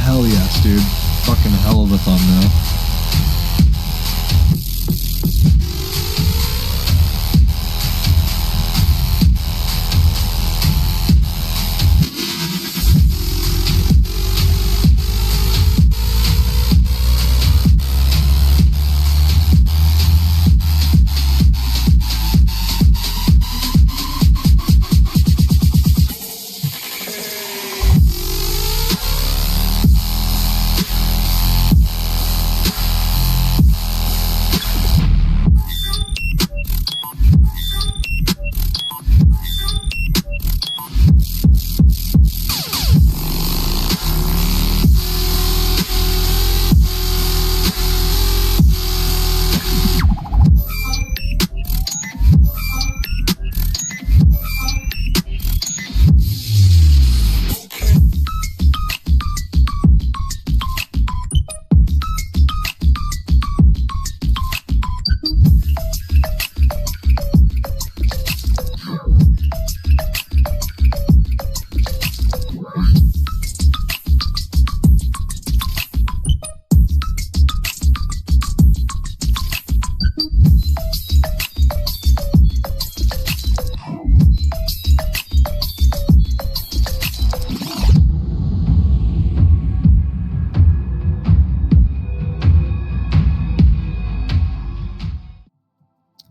Hell yes, dude. Fucking hell of a thumbnail.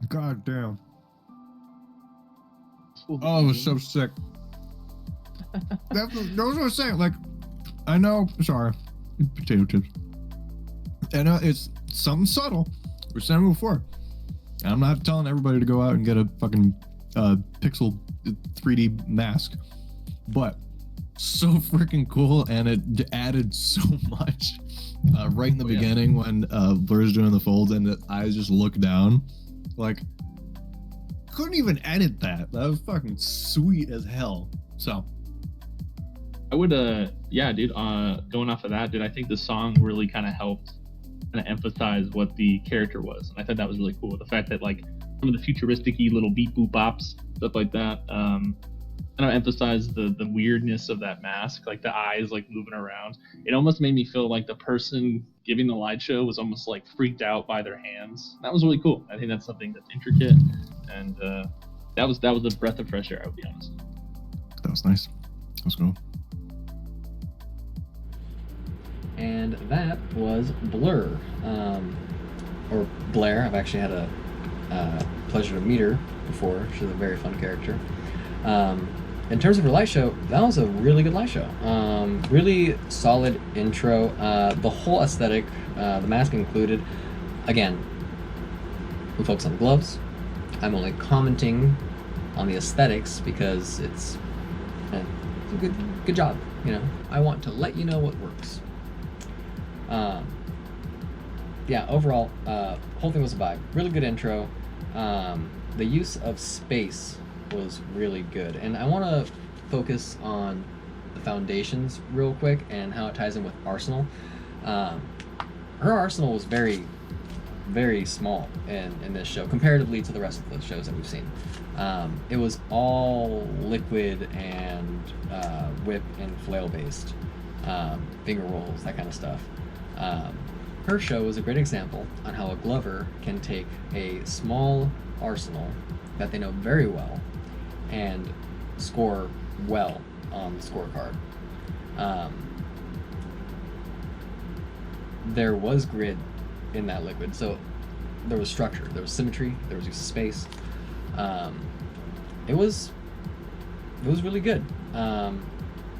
God damn. Oh, it was so sick. That was what I was saying. Like, I know, sorry, potato chips. I know it's something subtle. We're saying before. I'm not telling everybody to go out and get a fucking pixel 3D mask, but so freaking cool, and it added so much. Right in the beginning when Blurr's doing the folds and the eyes just look down, like, couldn't even edit that. That was fucking sweet as hell. So I would yeah, dude, going off of that, dude, I think the song really kind of helped kind of emphasize what the character was, and I thought that was really cool. The fact that, like, some of the futuristic-y little beep boop bops, stuff like that, kind of emphasize the weirdness of that mask, like the eyes like moving around. It almost made me feel like the person giving the light show was almost like freaked out by their hands. That was really cool. I think that's something that's intricate, and that was a breath of fresh air, I would be honest. That was nice. That was cool. And that was Blurr, or Blair. I've actually had a pleasure to meet her before. She's a very fun character. In terms of her light show, that was a really good light show. Really solid intro. The whole aesthetic, the mask included. Again, we focus on the gloves. I'm only commenting on the aesthetics because it's a good job. You know, I want to let you know what works. Yeah, overall, whole thing was a vibe. Really good intro. The use of space was really good, and I want to focus on the foundations real quick and how it ties in with Arsenal. Her arsenal was very, very small in this show comparatively to the rest of the shows that we've seen. It was all liquid and whip and flail based, finger rolls, that kind of stuff. Her show is a great example on how a glover can take a small arsenal that they know very well and score well on the scorecard. There was grid in that liquid, so there was structure, there was symmetry, there was use of space. It was really good.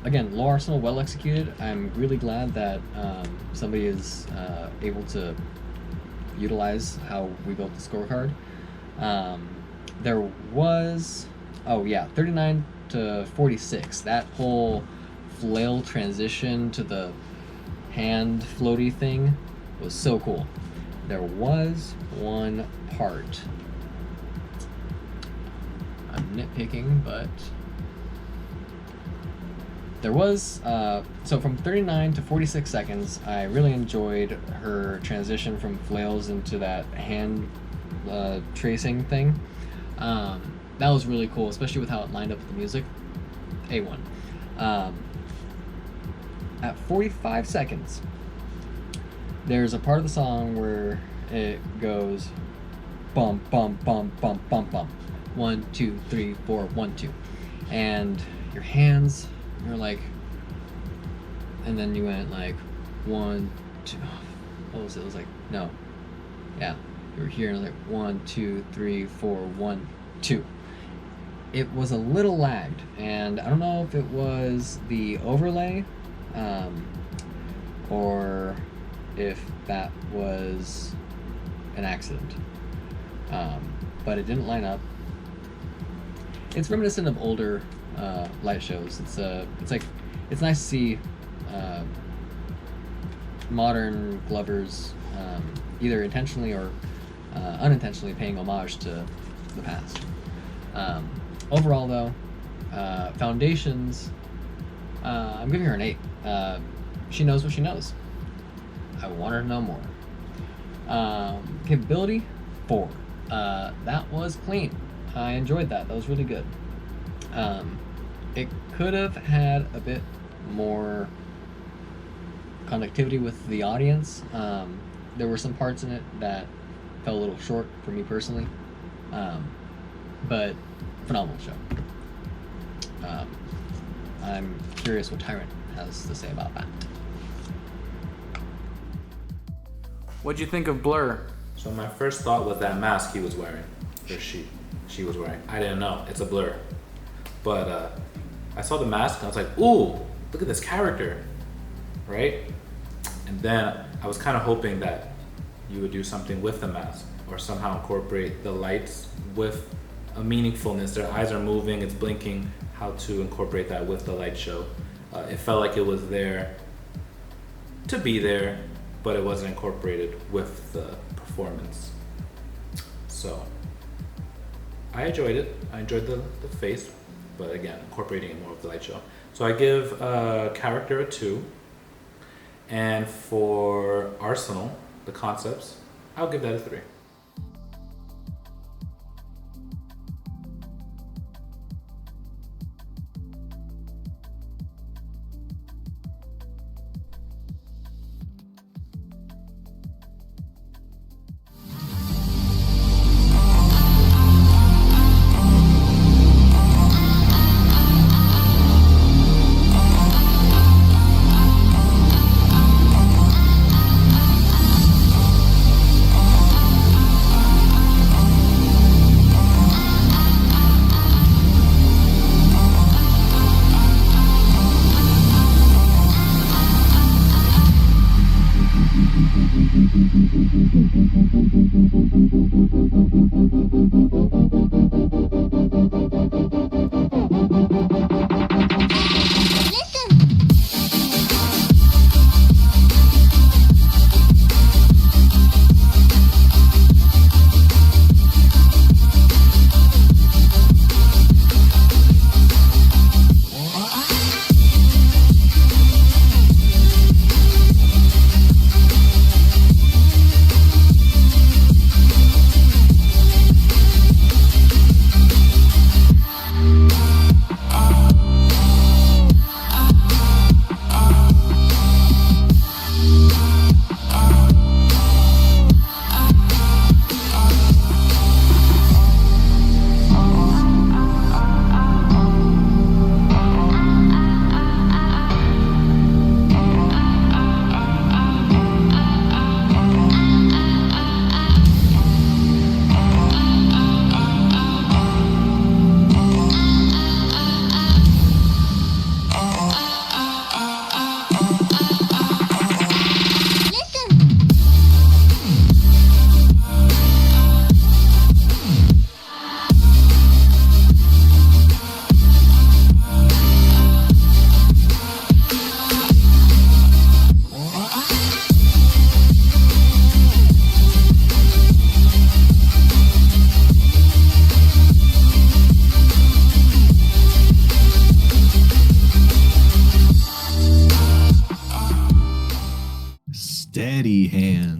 Again, low arsenal, well executed. I'm really glad that somebody is able to utilize how we built the scorecard. There was, 39 to 46. That whole flail transition to the hand floaty thing was so cool. There was one part, I'm nitpicking, but there was, so from 39 to 46 seconds, I really enjoyed her transition from flails into that hand tracing thing. That was really cool, especially with how it lined up with the music. A1. At 45 seconds, there's a part of the song where it goes bum, bum, bum, bum, bum, bum. 1, 2, 3, 4, 1, 2. And your hands, you're like, and then you went like 1, 2. What was it? It was like, no. Yeah. You were here and like 1, 2, 3, 4, 1, 2. It was a little lagged, and I don't know if it was the overlay, or if that was an accident. But it didn't line up. It's reminiscent of older light shows. It's nice to see modern Glovers either intentionally or unintentionally paying homage to the past. Overall, though, Foundations, I'm giving her an 8. She knows what she knows. I want her to know more. Capability, 4. That was clean. I enjoyed that. That was really good. It could have had a bit more connectivity with the audience. There were some parts in it that fell a little short for me personally. But phenomenal show. I'm curious what Tyrant has to say about that. What'd you think of Blurr? So my first thought was that mask he was wearing, or she was wearing. I didn't know. It's a Blurr. But I saw the mask and I was like, ooh, look at this character, right? And then I was kind of hoping that you would do something with the mask or somehow incorporate the lights with a meaningfulness. Their eyes are moving, it's blinking, how to incorporate that with the light show. It felt like it was there to be there, but it wasn't incorporated with the performance. So I enjoyed it. I enjoyed the face, but again, incorporating it more with the light show. So I give character a 2. And for Arsenal, the concepts, I'll give that a 3.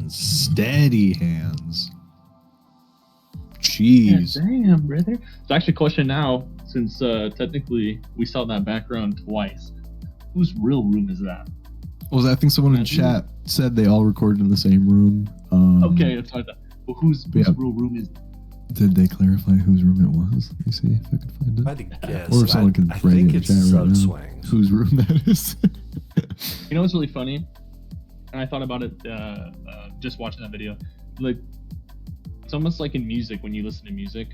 Steady hands. Jeez. Yeah, damn, brother. So actually, question now, since technically we saw that background twice, whose real room is that? Well, I think someone in chat said they all recorded in the same room. Okay, that's what I thought. Well, whose real room is? Did they clarify whose room it was? Let me see if I can find it. I think guess. Or if someone can I write think in the it's chat right now Sudswang's. whose room that is. You know what's really funny? And I thought about it just watching that video. Like, it's almost like in music when you listen to music.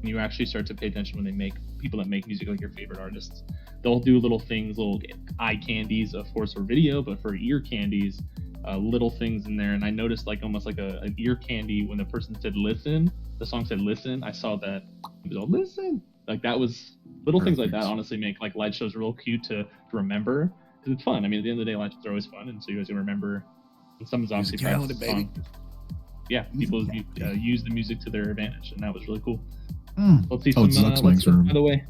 You actually start to pay attention when they make people that make music, like your favorite artists. They'll do little things, little eye candies, of course, for video, but for ear candies, little things in there. And I noticed like almost like an ear candy when the person said listen, the song said listen. I saw that it was all listen. Like that was little things like that. Honestly, make like light shows real cute to remember because it's fun. I mean, at the end of the day, light shows are always fun, and so you guys can remember. And someone's obviously proud of the song. Yeah, people use the music to their advantage, and that was really cool. Let's see some. By the way,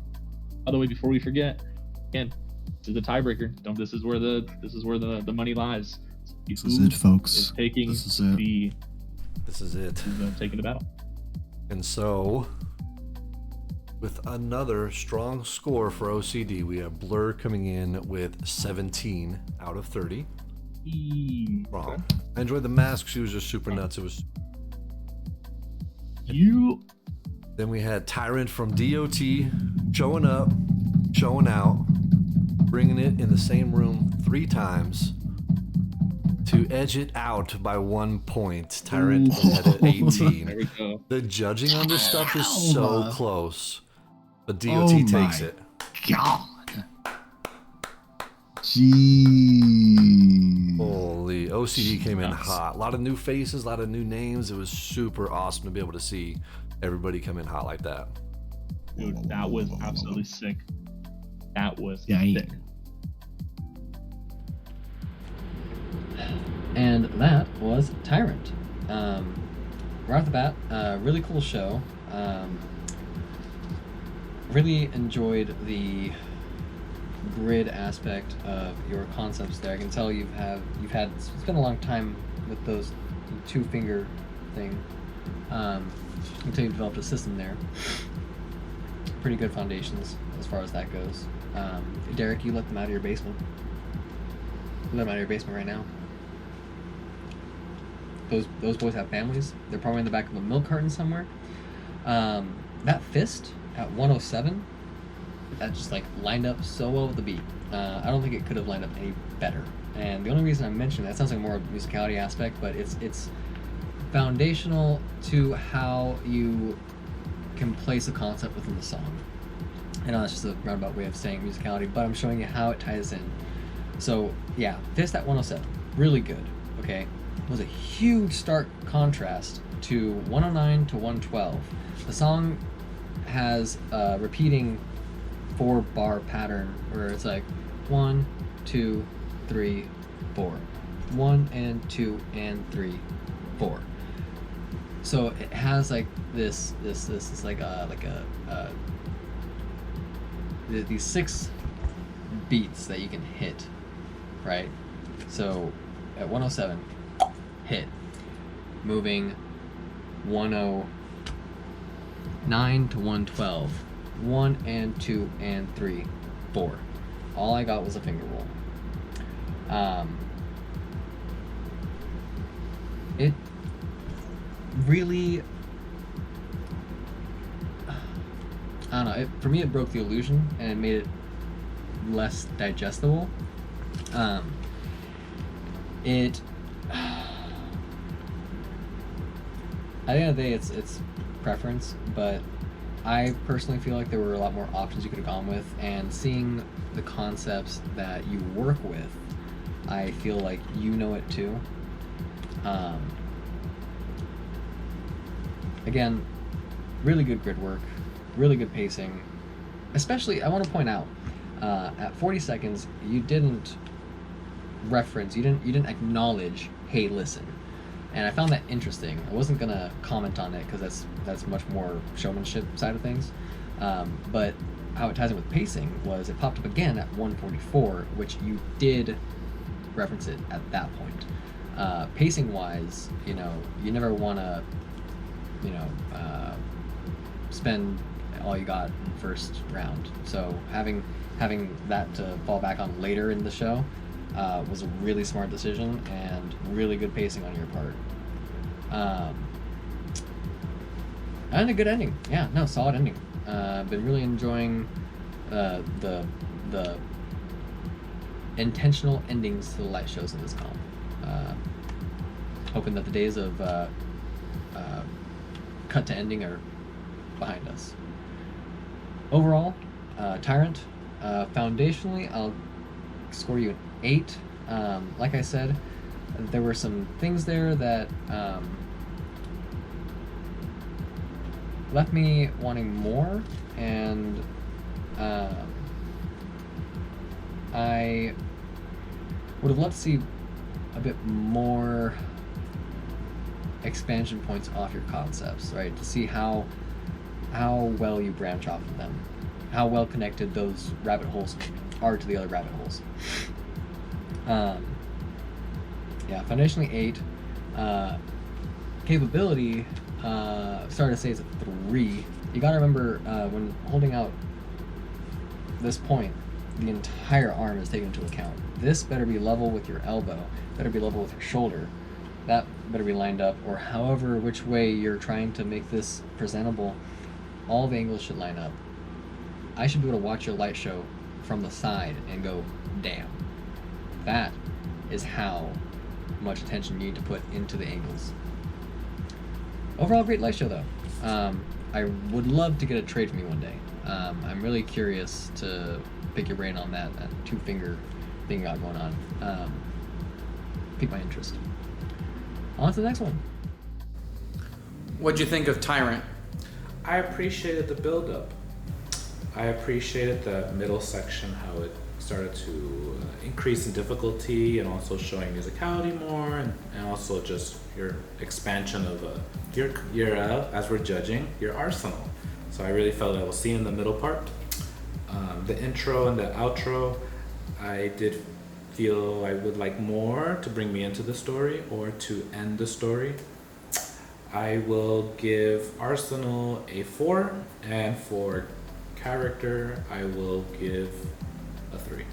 before we forget, again, this is the tiebreaker. This is where the money lies. This is it, folks. Taking This is it. Taking the battle. And so, with another strong score for OCD, we have Blurr coming in with 17 out of 30. Wrong. I enjoyed the mask. She was just super nuts. It was. Then we had Tyrant from DOT showing up, showing out, bringing it in the same room 3 times to edge it out by 1 point. Tyrant had at 18. There we go. The judging on this stuff is so close, but DOT takes it. God. Gee. Holy, OCD came in hot. A lot of new faces, a lot of new names. It was super awesome to be able to see everybody come in hot like that. Dude, that was absolutely sick. That was sick. And that was Tyrant. Right off the bat, really cool show. Really enjoyed the grid aspect of your concepts there. I can tell you've had it's been a long time with those 2-finger thing. Until you've developed a system there. Pretty good foundations as far as that goes. Derek, you let them out of your basement. You let them out of your basement right now. Those boys have families. They're probably in the back of a milk carton somewhere. That fist at 107, that just like lined up so well with the beat. I don't think it could have lined up any better. And the only reason I'm mentioning that sounds like more of a musicality aspect, but it's foundational to how you can place a concept within the song. I know that's just a roundabout way of saying musicality, but I'm showing you how it ties in. So yeah, Fist at 107, really good, okay? It was a huge stark contrast to 109 to 112. The song has a repeating 4-bar pattern where it's like 1, 2, 3, 4. 1 and 2 and 3, 4. So it has like this like these 6 beats that you can hit, right? So at 107, hit, moving 109 to 112, 1 and 2 and 3, 4. All I got was a finger roll. It really, I don't know, for me it broke the illusion and it made it less digestible. At the end of the day, it's preference, but I personally feel like there were a lot more options you could have gone with, and seeing the concepts that you work with, I feel like you know it too. Again, really good grid work, really good pacing. Especially, I want to point out, at 40 seconds, you didn't reference, you didn't acknowledge, hey, listen. And I found that interesting. I wasn't gonna comment on it because that's much more showmanship side of things. But how it ties in with pacing was it popped up again at 144, which you did reference it at that point. Pacing wise, you never want to, spend all you got in the first round. So having that to fall back on later in the show was a really smart decision and really good pacing on your part. And a good ending. Yeah, no, solid ending. Been really enjoying the intentional endings to the light shows in this comp. Hoping that the days of cut to ending are behind us. Overall, Tyrant, foundationally, I'll score you an 8. Like I said, there were some things there that left me wanting more, and I would have loved to see a bit more expansion points off your concepts, right? To see how well you branch off of them, how well connected those rabbit holes are to the other rabbit holes. Yeah, foundationally 8. Capability, sorry to say, it's a 3. You gotta remember, when holding out this point, the entire arm is taken into account. This better be level with your elbow, better be level with your shoulder, that better be lined up, or however which way you're trying to make this presentable, all the angles should line up. I should be able to watch your light show from the side and go, damn. That is how much attention you need to put into the angles. Overall, great light show though. I would love to get a trade from you one day. I'm really curious to pick your brain on that 2-finger thing you got going on. Pique my interest. On to the next one. What'd you think of Tyrant? I appreciated the build-up. I appreciated the middle section, how it started to increase in difficulty and also showing musicality more, and also just your expansion of your as we're judging, your arsenal. So I really felt I was seeing in the middle part. The intro and the outro, I did feel I would like more to bring me into the story or to end the story. I will give Arsenal a 4, and for character, I will give a 3.